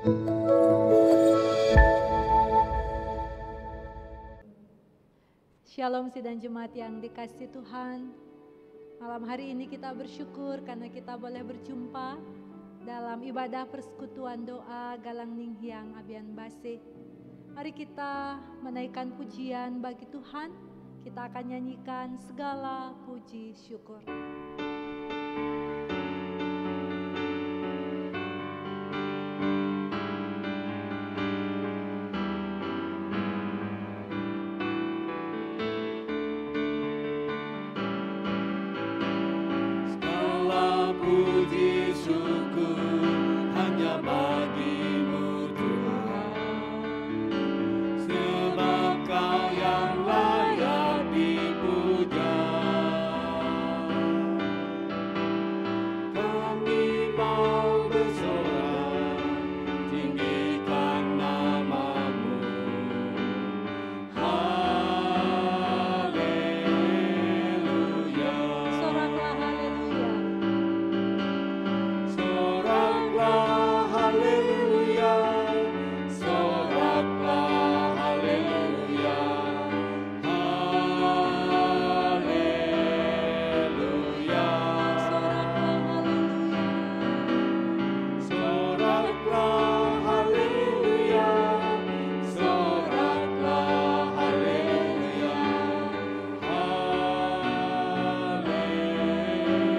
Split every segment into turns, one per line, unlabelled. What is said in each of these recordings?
Shalom sidang jemaat yang dikasihi Tuhan. Malam hari ini kita bersyukur karena kita boleh berjumpa dalam ibadah persekutuan doa Galang Ninghyang Abian Base. Mari kita menaikkan pujian bagi Tuhan. Kita akan nyanyikan segala puji syukur.
Puji syukur hanya bagimu Tuhan, sebab Kau yang layak dipuja. Kami mau bersorak, tinggikan nama-Mu. Haleluya.
Soraklah haleluya.
Soraklah haleluya, soraklah haleluya, haleluya. Soraklah haleluya, soraklah haleluya,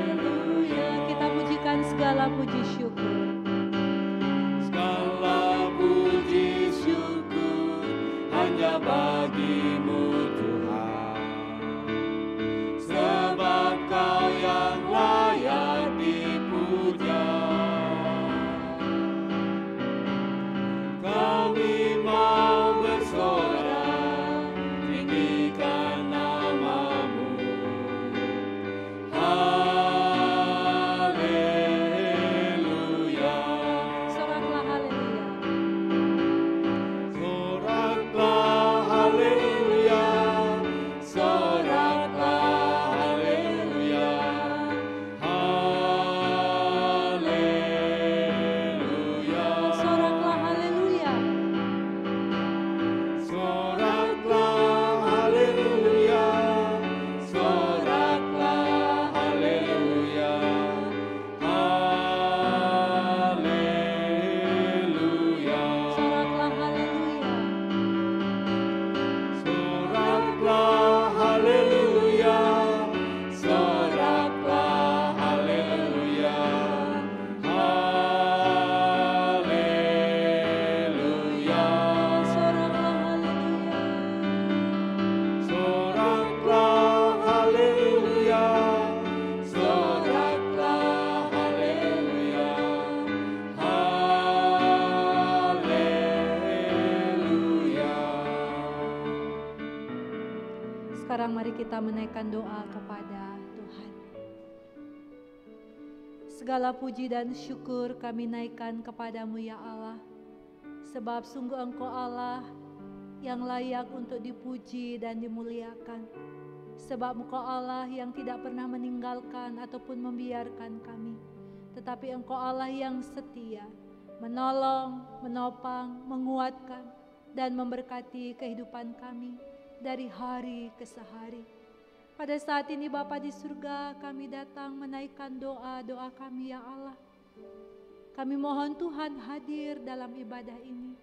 haleluya.
Kita pujikan segala puji syukur.
Segala puji syukur hanya bagimu Tuhan, sebab Kau yang layak dipuja. Kami mau bersorak, tinggikan nama-Mu. Haleluya.
Soraklah haleluya.
Soraklah haleluya, soraklah haleluya, haleluya.
Soraklah haleluya.
Soraklah haleluya, soraklah haleluya, haleluya.
Soraklah haleluya.
Soraklah haleluya, soraklah haleluya, haleluya.
Soraklah haleluya.
Soraklah haleluya, soraklah haleluya, haleluya.
Sekarang mari kita menaikkan doa kepada Tuhan. Segala puji dan syukur kami naikkan kepadamu ya Allah. Sebab sungguh Engkau Allah yang layak untuk dipuji dan dimuliakan. Sebab Engkau Allah yang tidak pernah meninggalkan ataupun membiarkan kami. Tetapi Engkau Allah yang setia, menolong, menopang, menguatkan, dan memberkati kehidupan kami dari hari ke hari. Pada saat ini Bapa di surga, kami datang menaikkan doa-doa kami ya Allah. Kami mohon Tuhan hadir dalam ibadah ini.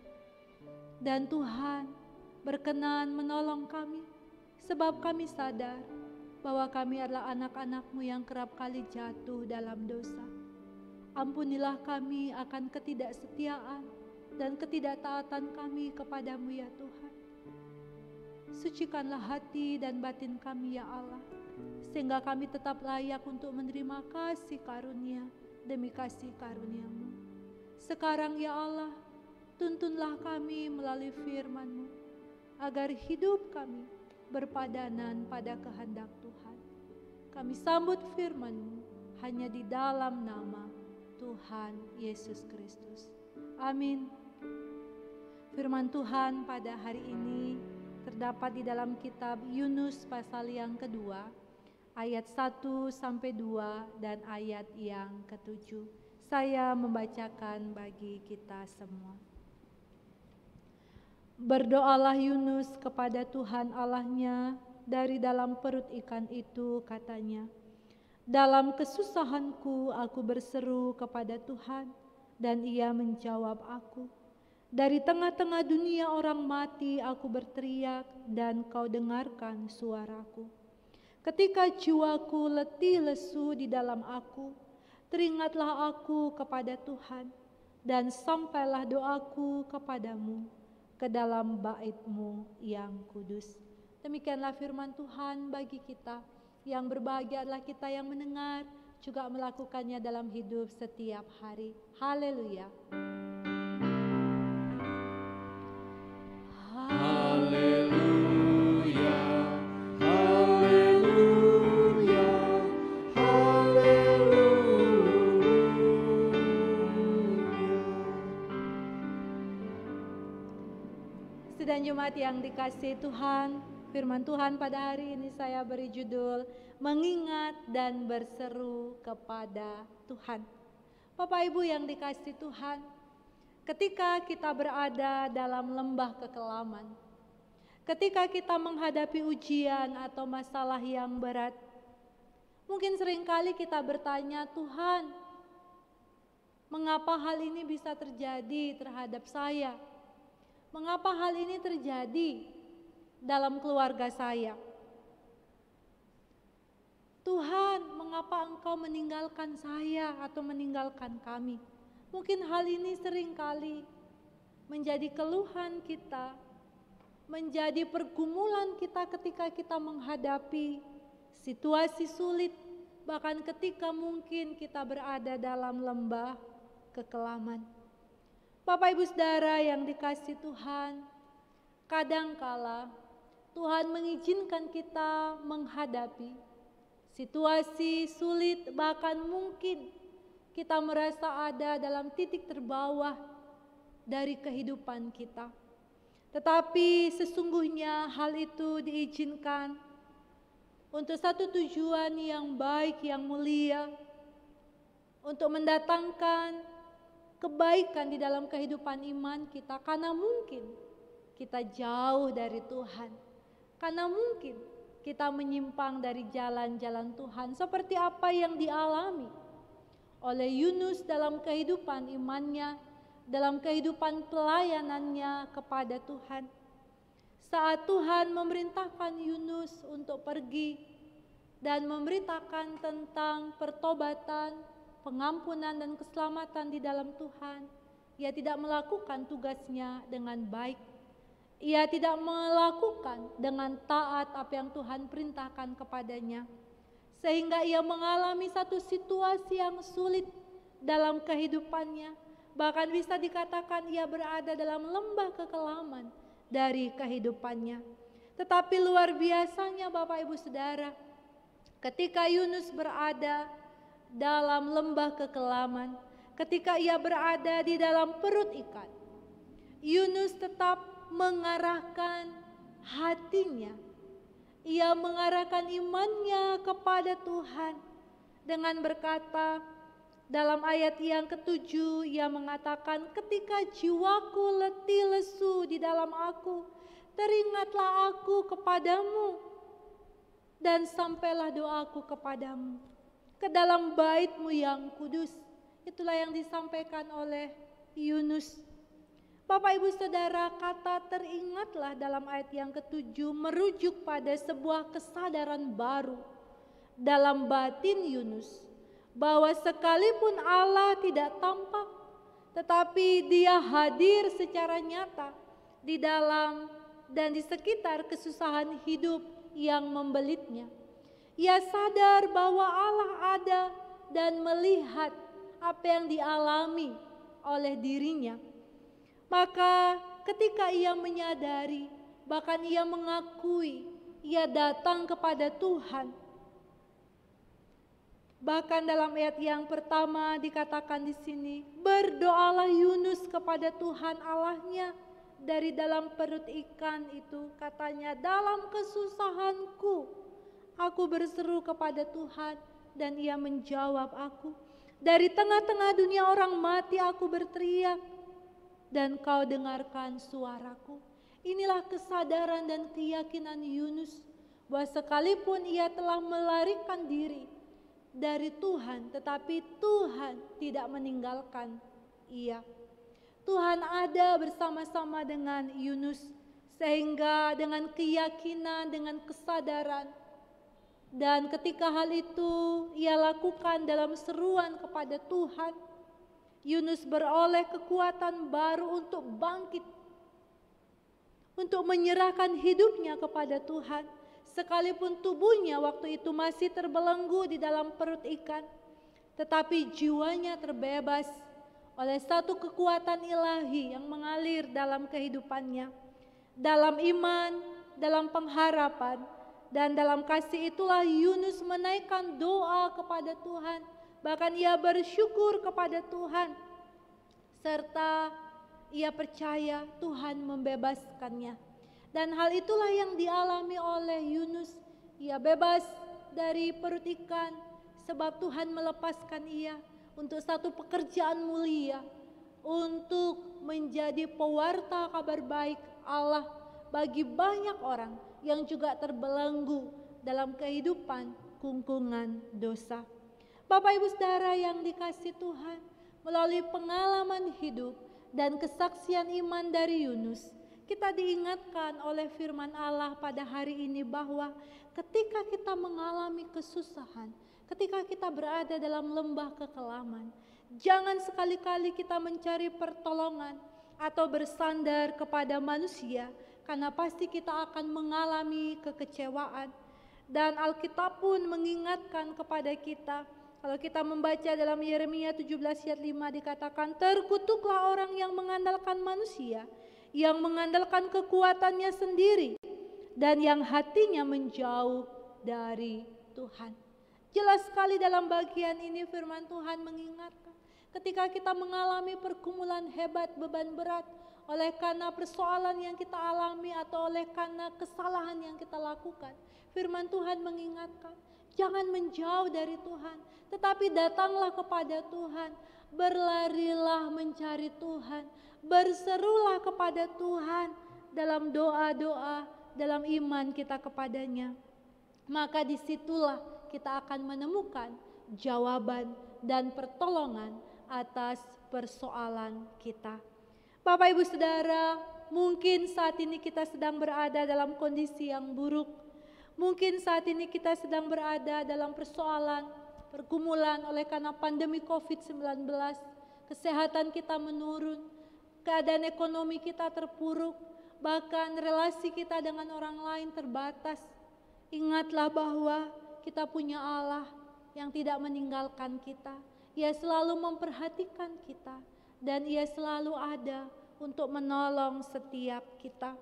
Dan Tuhan berkenan menolong kami, sebab kami sadar bahwa kami adalah anak-anak-Mu yang kerap kali jatuh dalam dosa. Ampunilah kami akan ketidaksetiaan dan ketidaktaatan kami kepadamu ya Tuhan. Sucikanlah hati dan batin kami ya Allah, sehingga kami tetap layak untuk menerima kasih karunia demi kasih karunia-Mu. Sekarang ya Allah, tuntunlah kami melalui firman-Mu, agar hidup kami berpadanan pada kehendak Tuhan. Kami sambut firman-Mu hanya di dalam nama Tuhan Yesus Kristus. Amin. Firman Tuhan pada hari ini terdapat di dalam kitab Yunus pasal yang kedua, ayat 1-2 dan ayat yang ke-7. Saya membacakan bagi kita semua. Berdoalah Yunus kepada Tuhan Allahnya dari dalam perut ikan itu, katanya, dalam kesusahanku aku berseru kepada Tuhan, dan Ia menjawab aku. Dari tengah-tengah dunia orang mati aku berteriak, dan Kau dengarkan suaraku. Ketika jiwaku letih lesu di dalam aku, teringatlah aku kepada Tuhan, dan sampailah doaku kepadamu ke dalam bait-Mu yang kudus. Demikianlah firman Tuhan bagi kita. Yang berbahagia adalah kita yang mendengar, juga melakukannya dalam hidup setiap hari. Haleluya.
Haleluya, haleluya, haleluya.
Sidang Jumat yang dikasihi Tuhan, firman Tuhan pada hari ini saya beri judul Mengingat dan Berseru kepada Tuhan. Bapak Ibu yang dikasihi Tuhan, ketika kita berada dalam lembah kekelaman, ketika kita menghadapi ujian atau masalah yang berat, mungkin seringkali kita bertanya, Tuhan, mengapa hal ini bisa terjadi terhadap saya? Mengapa hal ini terjadi dalam keluarga saya? Tuhan, mengapa Engkau meninggalkan saya atau meninggalkan kami? Mungkin hal ini seringkali menjadi keluhan kita, menjadi pergumulan kita ketika kita menghadapi situasi sulit, bahkan ketika mungkin kita berada dalam lembah kekelaman. Bapak Ibu Saudara yang dikasihi Tuhan, kadangkala Tuhan mengizinkan kita menghadapi situasi sulit, bahkan mungkin kita merasa ada dalam titik terbawah dari kehidupan kita. Tetapi sesungguhnya hal itu diizinkan untuk satu tujuan yang baik, yang mulia, untuk mendatangkan kebaikan di dalam kehidupan iman kita, karena mungkin kita jauh dari Tuhan, karena mungkin kita menyimpang dari jalan-jalan Tuhan, seperti apa yang dialami oleh Yunus dalam kehidupan imannya, dalam kehidupan pelayanannya kepada Tuhan. Saat Tuhan memerintahkan Yunus untuk pergi dan memberitakan tentang pertobatan, pengampunan dan keselamatan di dalam Tuhan, ia tidak melakukan tugasnya dengan baik. Ia tidak melakukan dengan taat apa yang Tuhan perintahkan kepadanya, sehingga ia mengalami satu situasi yang sulit dalam kehidupannya. Bahkan bisa dikatakan ia berada dalam lembah kekelaman dari kehidupannya. Tetapi luar biasanya Bapak Ibu Saudara, ketika Yunus berada dalam lembah kekelaman, ketika ia berada di dalam perut ikan, Yunus tetap mengarahkan hatinya. Ia mengarahkan imannya kepada Tuhan dengan berkata dalam ayat yang ke-7, ia mengatakan, ketika jiwaku letih lesu di dalam aku, teringatlah aku kepadamu, dan sampailah doaku kepadamu ke dalam bait-Mu yang kudus. Itulah yang disampaikan oleh Yunus. Bapak Ibu Saudara, kata teringatlah dalam ayat yang ke-7 merujuk pada sebuah kesadaran baru dalam batin Yunus, bahwa sekalipun Allah tidak tampak, tetapi Dia hadir secara nyata di dalam dan di sekitar kesusahan hidup yang membelitnya. Ia sadar bahwa Allah ada dan melihat apa yang dialami oleh dirinya. Maka ketika ia menyadari, bahkan ia mengakui, ia datang kepada Tuhan. Bahkan dalam ayat yang pertama dikatakan di sini, berdoalah Yunus kepada Tuhan Allahnya dari dalam perut ikan itu, katanya, dalam kesusahanku aku berseru kepada Tuhan dan Ia menjawab aku. Dari tengah-tengah dunia orang mati aku berteriak, dan kau dengarkan suaraku. Inilah kesadaran dan keyakinan Yunus bahwa sekalipun ia telah melarikan diri dari Tuhan, tetapi Tuhan tidak meninggalkan ia. Tuhan ada bersama-sama dengan Yunus, sehingga dengan keyakinan, dengan kesadaran, dan ketika hal itu ia lakukan dalam seruan kepada Tuhan, Yunus beroleh kekuatan baru untuk bangkit, untuk menyerahkan hidupnya kepada Tuhan. Sekalipun tubuhnya waktu itu masih terbelenggu di dalam perut ikan, tetapi jiwanya terbebas oleh satu kekuatan ilahi yang mengalir dalam kehidupannya. Dalam iman, dalam pengharapan, dan dalam kasih itulah Yunus menaikkan doa kepada Tuhan. Bahkan ia bersyukur kepada Tuhan, serta ia percaya Tuhan membebaskannya. Dan hal itulah yang dialami oleh Yunus. Ia bebas dari perut ikan sebab Tuhan melepaskan ia untuk satu pekerjaan mulia, untuk menjadi pewarta kabar baik Allah bagi banyak orang yang juga terbelenggu dalam kehidupan kungkungan dosa. Bapak Ibu Saudara yang dikasihi Tuhan, melalui pengalaman hidup dan kesaksian iman dari Yunus, kita diingatkan oleh firman Allah pada hari ini bahwa ketika kita mengalami kesusahan, ketika kita berada dalam lembah kekelaman, jangan sekali-kali kita mencari pertolongan atau bersandar kepada manusia, karena pasti kita akan mengalami kekecewaan. Dan Alkitab pun mengingatkan kepada kita, kalau kita membaca dalam Yeremia 17 ayat 5 dikatakan, terkutuklah orang yang mengandalkan manusia, yang mengandalkan kekuatannya sendiri, dan yang hatinya menjauh dari Tuhan. Jelas sekali dalam bagian ini firman Tuhan mengingatkan, ketika kita mengalami pergumulan hebat, beban berat, oleh karena persoalan yang kita alami atau oleh karena kesalahan yang kita lakukan, firman Tuhan mengingatkan, jangan menjauh dari Tuhan, tetapi datanglah kepada Tuhan, berlarilah mencari Tuhan, berserulah kepada Tuhan dalam doa-doa, dalam iman kita kepadanya. Maka disitulah kita akan menemukan jawaban dan pertolongan atas persoalan kita. Bapak Ibu Saudara, mungkin saat ini kita sedang berada dalam kondisi yang buruk. Mungkin saat ini kita sedang berada dalam persoalan, pergumulan oleh karena pandemi COVID-19. Kesehatan kita menurun, keadaan ekonomi kita terpuruk, bahkan relasi kita dengan orang lain terbatas. Ingatlah bahwa kita punya Allah yang tidak meninggalkan kita. Ia selalu memperhatikan kita dan Ia selalu ada untuk menolong setiap kita.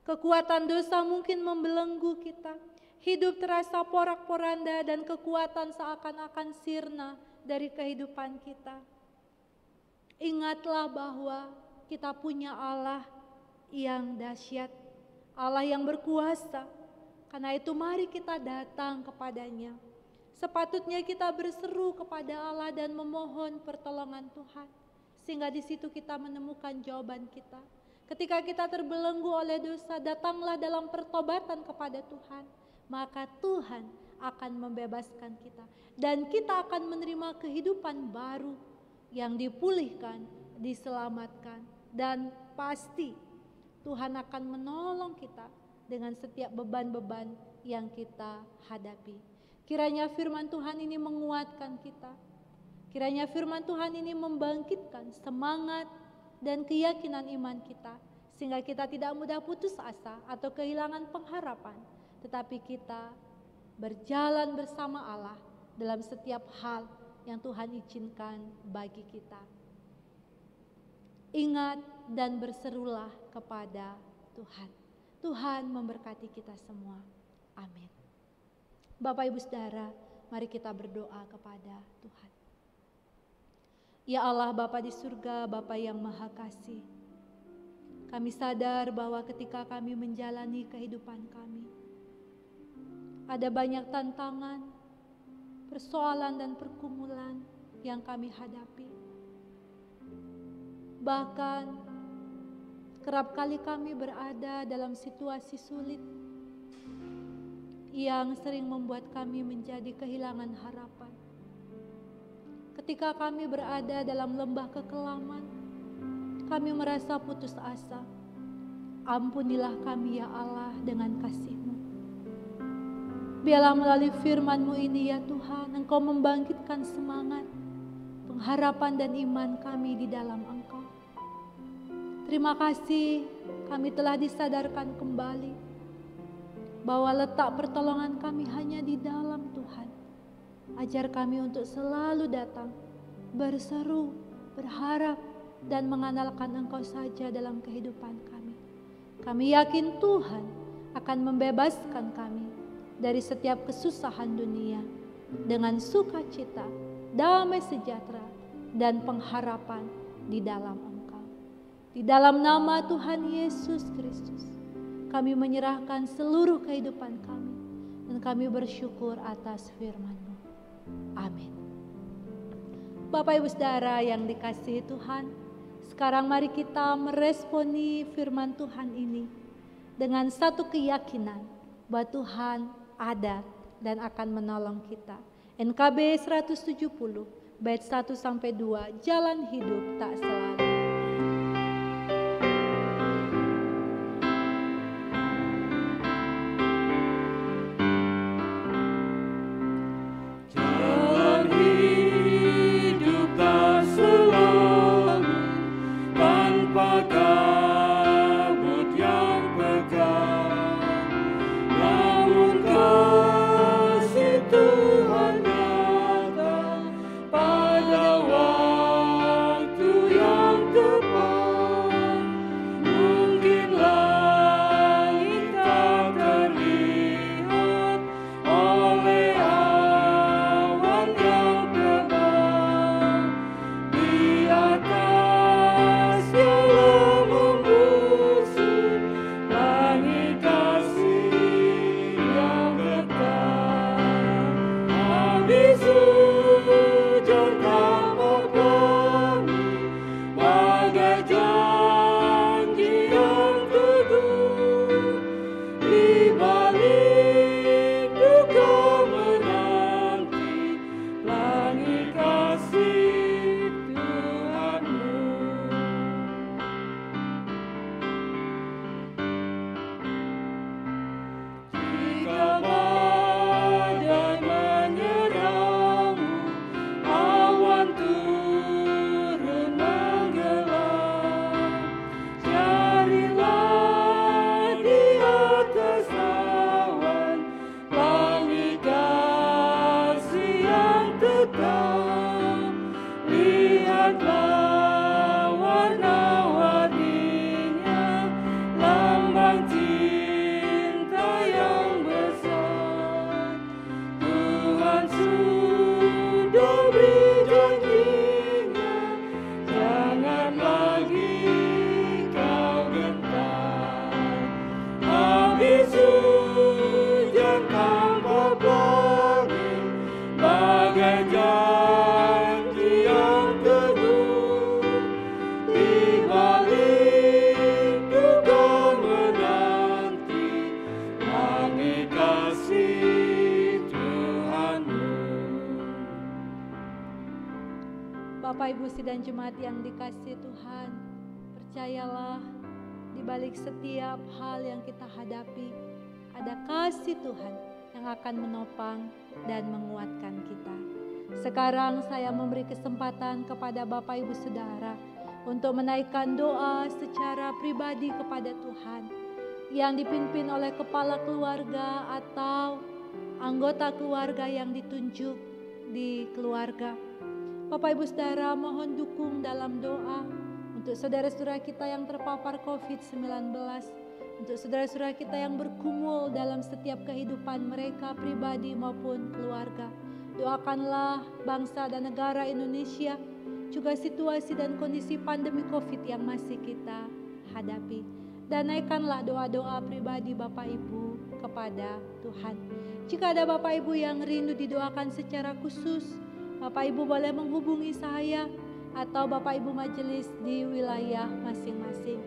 Kekuatan dosa mungkin membelenggu kita. Hidup terasa porak-poranda dan kekuatan seakan-akan sirna dari kehidupan kita. Ingatlah bahwa kita punya Allah yang dahsyat, Allah yang berkuasa. Karena itu mari kita datang kepadanya. Sepatutnya kita berseru kepada Allah dan memohon pertolongan Tuhan, sehingga di situ kita menemukan jawaban kita. Ketika kita terbelenggu oleh dosa, datanglah dalam pertobatan kepada Tuhan, maka Tuhan akan membebaskan kita. Dan kita akan menerima kehidupan baru yang dipulihkan, diselamatkan. Dan pasti Tuhan akan menolong kita dengan setiap beban-beban yang kita hadapi. Kiranya firman Tuhan ini menguatkan kita. Kiranya firman Tuhan ini membangkitkan semangat dan keyakinan iman kita, sehingga kita tidak mudah putus asa atau kehilangan pengharapan, tetapi kita berjalan bersama Allah dalam setiap hal yang Tuhan izinkan bagi kita. Ingat dan berserulah kepada Tuhan. Tuhan memberkati kita semua. Amin. Bapak Ibu Saudara, mari kita berdoa kepada Tuhan. Ya Allah Bapa di surga, Bapa yang Maha Kasih, kami sadar bahwa ketika kami menjalani kehidupan kami, ada banyak tantangan, persoalan dan pergumulan yang kami hadapi. Bahkan kerap kali kami berada dalam situasi sulit yang sering membuat kami menjadi kehilangan harapan. Ketika kami berada dalam lembah kekelaman, kami merasa putus asa. Ampunilah kami ya Allah dengan kasih-Mu. Biarlah melalui firman-Mu ini ya Tuhan, Engkau membangkitkan semangat, pengharapan dan iman kami di dalam Engkau. Terima kasih kami telah disadarkan kembali bahwa letak pertolongan kami hanya di dalam Tuhan. Ajar kami untuk selalu datang, berseru, berharap, dan mengandalkan Engkau saja dalam kehidupan kami. Kami yakin Tuhan akan membebaskan kami dari setiap kesusahan dunia dengan sukacita, damai sejahtera, dan pengharapan di dalam Engkau. Di dalam nama Tuhan Yesus Kristus, kami menyerahkan seluruh kehidupan kami dan kami bersyukur atas firman-Mu. Amin. Bapak Ibu Saudara yang dikasihi Tuhan, sekarang mari kita meresponi firman Tuhan ini dengan satu keyakinan bahwa Tuhan ada dan akan menolong kita. NKB 170 bait 1-2, jalan hidup tak selalu. Bapak Ibu sidang jemaat yang dikasihi Tuhan, percayalah di balik setiap hal yang kita hadapi ada kasih Tuhan yang akan menopang dan menguatkan kita. Sekarang saya memberi kesempatan kepada Bapak Ibu Saudara untuk menaikkan doa secara pribadi kepada Tuhan yang dipimpin oleh kepala keluarga atau anggota keluarga yang ditunjuk di keluarga. Bapak Ibu Saudara, mohon dukung dalam doa untuk saudara-saudara kita yang terpapar COVID-19, untuk saudara-saudara kita yang bergumul dalam setiap kehidupan mereka pribadi maupun keluarga. Doakanlah bangsa dan negara Indonesia, juga situasi dan kondisi pandemi COVID yang masih kita hadapi. Dan naikkanlah doa-doa pribadi Bapak Ibu kepada Tuhan. Jika ada Bapak Ibu yang rindu didoakan secara khusus, Bapak Ibu boleh menghubungi saya atau Bapak Ibu majelis di wilayah masing-masing.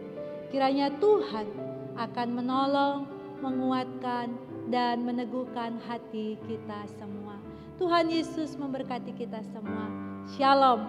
Kiranya Tuhan akan menolong, menguatkan, dan meneguhkan hati kita semua. Tuhan Yesus memberkati kita semua. Shalom.